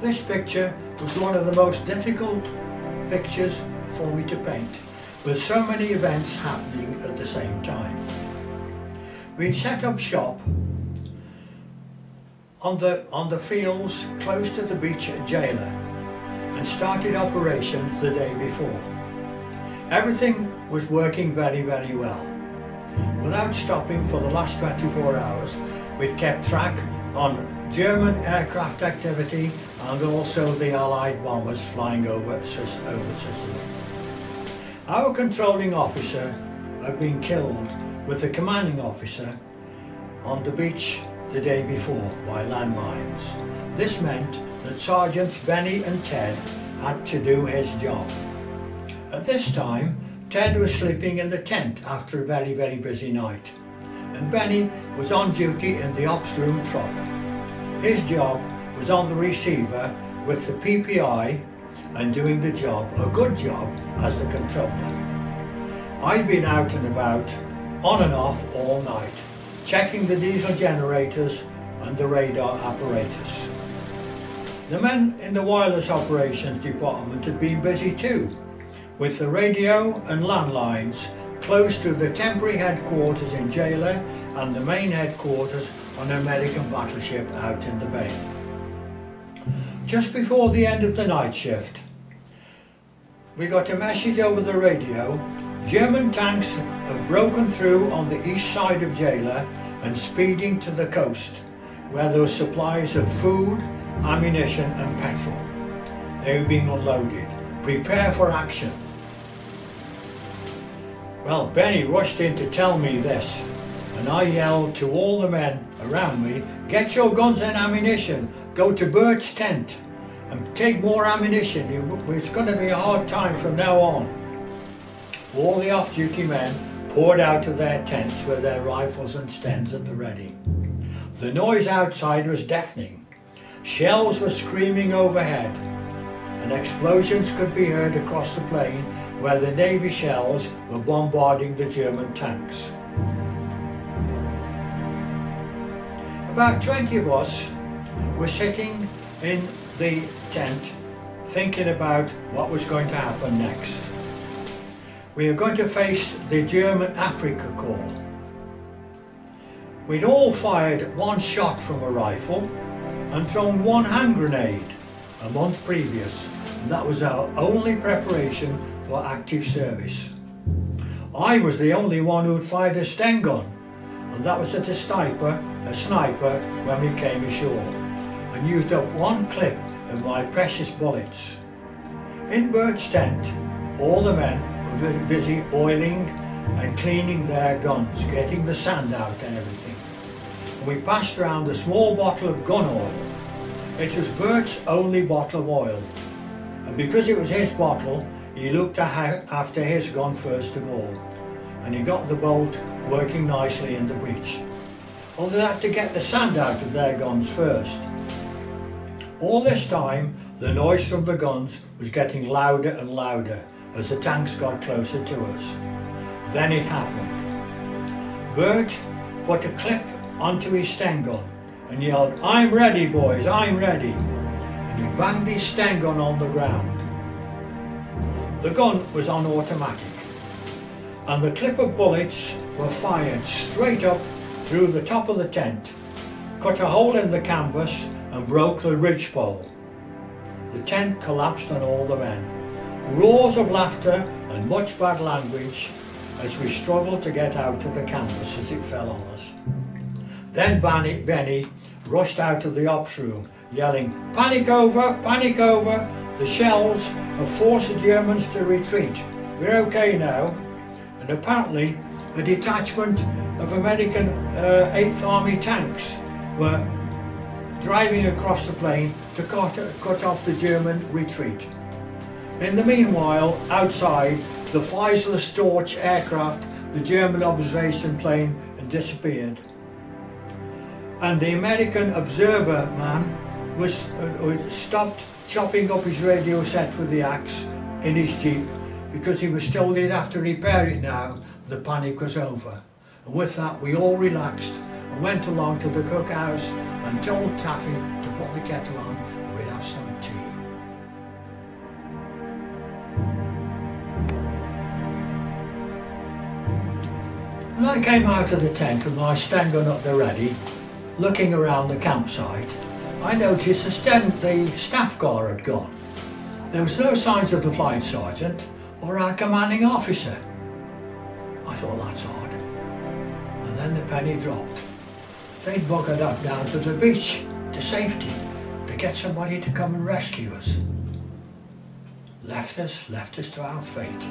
This picture was one of the most difficult pictures for me to paint, with so many events happening at the same time. We'd set up shop on the fields close to the beach at Jailer and started operations the day before. Everything was working very well. Without stopping for the last 24 hours, we'd kept track on German aircraft activity and also the Allied bombers flying over Sicily. Our controlling officer had been killed with the commanding officer on the beach the day before by landmines. This meant that Sergeants Benny and Ted had to do his job. At this time, Ted was sleeping in the tent after a very busy night, and Benny was on duty in the ops room truck. His job was on the receiver with the PPI and doing the job, a good job, as the controller. I'd been out and about, on and off all night, checking the diesel generators and the radar apparatus. The men in the wireless operations department had been busy too, with the radio and landlines close to the temporary headquarters in Jailer and the main headquarters on an American battleship out in the bay. Just before the end of the night shift, we got a message over the radio: German tanks have broken through on the east side of Jailer and speeding to the coast, where there were supplies of food, ammunition and petrol. They were being unloaded. Prepare for action. Well, Benny rushed in to tell me this, and I yelled to all the men around me, get your guns and ammunition, go to Bert's tent and take more ammunition. It's going to be a hard time from now on. All the off-duty men poured out of their tents with their rifles and stens at the ready. The noise outside was deafening. Shells were screaming overhead, and explosions could be heard across the plain where the Navy shells were bombarding the German tanks. About 20 of us were sitting in the tent thinking about what was going to happen next. We are going to face the German Africa Corps. We'd all fired one shot from a rifle and thrown one hand grenade a month previous, and that was our only preparation for active service. I was the only one who'd fired a Sten gun, and that was at a sniper when we came ashore, and used up one clip of my precious bullets. In Bert's tent, all the men were busy oiling and cleaning their guns, getting the sand out and everything. And we passed around a small bottle of gun oil. It was Bert's only bottle of oil, and because it was his bottle, he looked after his gun first of all, and he got the bolt working nicely in the breech. Well, they had to get the sand out of their guns first. All this time, the noise from the guns was getting louder and louder as the tanks got closer to us. Then it happened. Bert put a clip onto his Sten gun and yelled, "I'm ready, boys, I'm ready." And he banged his Sten gun on the ground. The gun was on automatic, and the clip of bullets were fired straight up through the top of the tent, cut a hole in the canvas and broke the ridgepole. The tent collapsed on all the men. Roars of laughter and much bad language as we struggled to get out of the canvas as it fell on us. Then Benny rushed out of the ops room yelling, "Panic over, panic over! The shells have forced the Germans to retreat. We're okay now." And apparently a detachment of American 8th Army tanks were driving across the plain to cut off the German retreat. In the meanwhile, outside, the Feisler Storch aircraft, the German observation plane, had disappeared. And the American observer man was stopped chopping up his radio set with the axe in his jeep because he was told he'd have to repair it now. The panic was over. And with that, we all relaxed and went along to the cookhouse and told Taffy to put the kettle on and we'd have some tea. I came out of the tent with my Sten gun up the ready, looking around the campsite, I noticed the staff car had gone. There was no signs of the flight sergeant or our commanding officer. I thought, that's odd. And then the penny dropped. They'd buggered up down to the beach to safety to get somebody to come and rescue us. Left us to our fate.